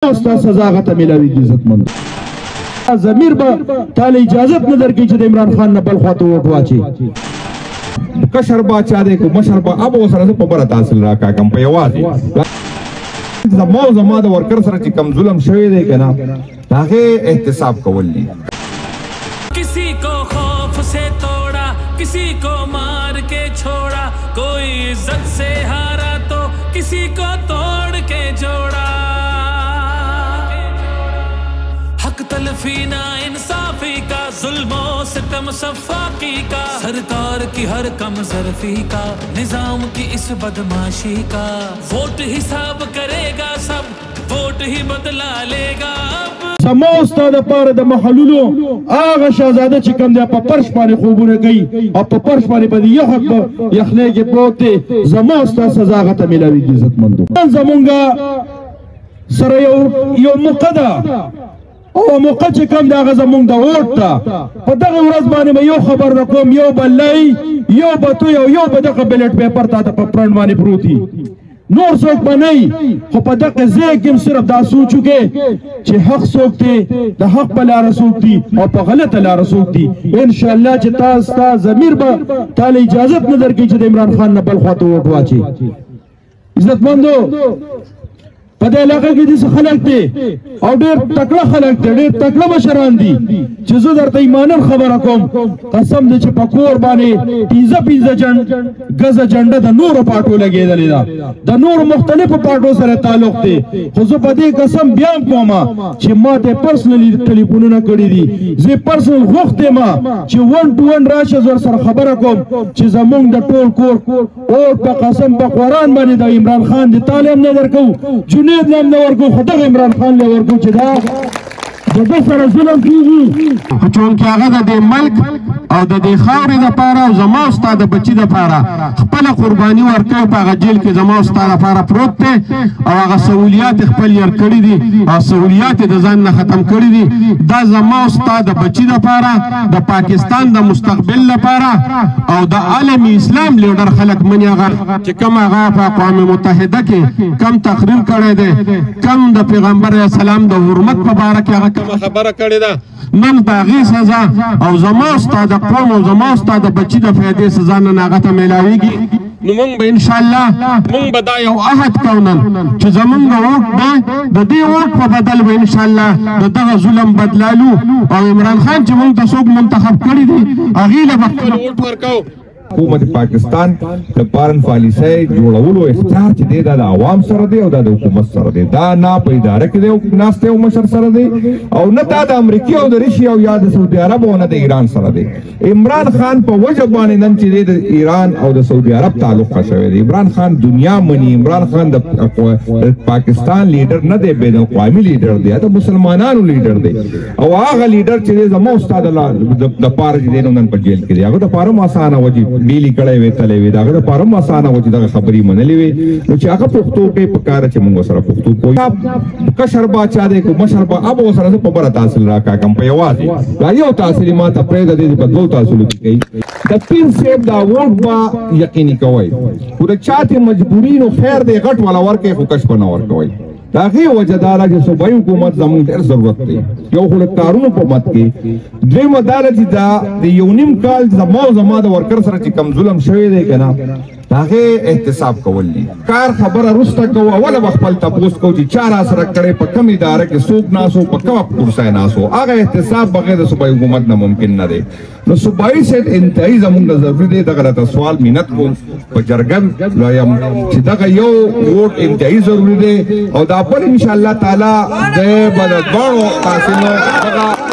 استا سزا غته ملاوي عزت مند ضمیر به تعالی اجازت نه درکې چې د عمران خان نه بل خواته ووټ واچي کشر باچا دې کو مشر با اب وسره په بره تحصیل راکا کم په یوازې زما د ورکر سره چې کم ظلم شوی دی کنه هغه احتساب کول دي किसी को खौफ से तोड़ा किसी को मार के छोड़ा कोई इज्जत से हारा तो किसी को तोड़ के जोड़ा हक तलफी ना इंसाफी का जुल्मों सितम सफाकी का सरकार की हर कम ज़रफ़ी का निजाम की इस बदमाशी का वोट हिसाब करेगा सब वोट ही बदला लेगा سما استاد پاره د محلولو هغه شاهزاده چې کوم دی په پرش باندې خوبونه کوي او په پرش باندې باندې یخنه کې پروت دی زما استاد سزا غته ملاوي عزت مندو زمونږه سره یو مقدا او موقع چې کوم دی هغه زمونږ د ووټ ته په دغه ورځ باندې یو خبر نکوم یو بلای یو بتو یو به دغه بیلټ پیپر ته په پرند باندې پروتي نور څوک به نه خو په دغه ځای کې صرف دا سوچ وکړئ چې حق څوک دی د حق په لاره څوک دی او په غلطه لاره څوک دی انشاءالله چې تاسو ضمیر به تعالی اجازت نه درکړي چې د عمران خان نه بل خواته ووټ واچي عزتمندو په دې علاقه کې داسې خلک دي او ډېر تکړه خلک دي ډېر تکړه مشران دي چې زه درته ایمانن خبره کوم قسم دې چې په کور باندې 15 غزه جنډه د نورو پاټو لګېدلې ده د نورو مختلفو پاټو سره تعلق دی خو زه په دې قسم بیا کوم چې ما ته پرسنلی ټلیفونونه کړي دي زه پرسنل غوښتې ما چې 1 to 1 راشه زور سره خبره کوم چې زمونږ د ټول کور او په قسم په قرآن باندې د عمران خان د تعلیم نه درکو نام نه ورکو خدای عمران خان له ورکو چې دا د سره ظلم کیږي چونکه هغه د ملک او د خاورې لپاره او زما استاد د بچی لپاره خپل قرباني ورکوي په هغه جیل کې زما استاد لپاره پروت دی او هغه سہولیات خپل یې کړی دي او سہولیات د ځان نه ختم کړی دي دا زما استاد د بچی لپاره د پاکستان د مستقبل لپاره او د عالم اسلام لیډر خلک منی هغه چې کوم هغه په اقوام متحده کې کم تقریر کړی دی کم د پیغمبر اسلام د حرمت په اړه کې هغه خبره کړې ده نن باغی سزا او زما استاد قوم او زما استاد بچی د فائدې سزا نه ناغته ملاويږي نو موږ به ان شاء الله موږ به دا یو عهد کوو چې زمونږ ووټ به د دې ووټ په بدل به ان شاء الله دغه ظلم بدلالو او عمران خان چې موږ ته څوک منتخب کړی دی هغه له وخت ووټ ورکاو حکومت پاکستان د فارن پالیسۍ جوړولو اختیار چې دی دا د عوام سره دی او دا د حکومت سره دی دا نه په اداره کې دی ناسته او مشر سره دی او نه دا د امریکا او د روسیا او یا د سعودي عرب او نه د ایران سره دی عمران خان په وجه باندې نن چې دی د ایران او د سعودي عرب تعلق شوی دی عمران خان دنیا مني عمران خان د پاکستان لیډر نه دی بین الاقوامي لیډر دی دا مسلمانانو لیډر دی او هغه لیډر چې زمو استاد الله د پاره دی نن په جیل کې دی هغه د پاره آسانه وجه بیلی کړه وی تلې وی دا غره پرم آسانه و چې دا خبري منلې وی نو چې هغه پښتو کې پکاره چې موږ سره پښتو کوی کشر باچا دې کو مشر با اب سره په بره تحصیل راکا کم په یوازې دا یو تحصیل ما ته پرې د دې په دوه تحصیل کوي د پیر صاحب دا ووټ با یقیني کوي ور چاته مجبورینو خیر دې غټ ولا ورکه خو کش بنا ور کوي دا غي وجداله چې صوبایي حکومت زموږ ډېر ضرورت دی یو خو کارونو په مت کې دوی مدارج دا د یو نیم کال زما د ورکر سره چې کم ظلم شوی دی کنه هغه احتساب کول دي کار خبره رسته کو اوله خپل تاسو کو چې چار سره کړي په کم اداره کې سوق ناسو په کوم کورسای ناسو هغه احتساب بغیر د صوبایي حکومت نه ممکن نه دی نو صوبایي سیټ انتهایی زموږ ضروري دی دغه سوال مينت کو په جرګم لایم چې دغه یو ووټ انتهایی ضروری دی او دا په ان شاء الله تعالی د بلګانو تاسو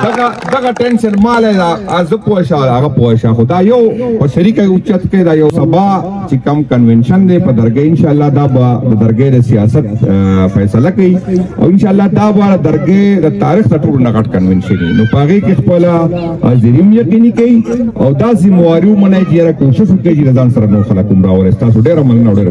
دغه ټینشن مال دا از پوښا هغه پوښا خدا یو او شریک اوچت کې دا یو سبا چې کم کنونشن دی په درګه ان شاء الله دا د درګه د سیاست فیصله کوي او ان شاء الله دا به درګه د تاریخ ټول نغټ کنونشن نو پاغي کې خپل حاضریم یقیني کوي او دا زمواري منای جره کوشش کوي چې ځان سره نو خلک راوړي تاسو ډېر مننه ډېر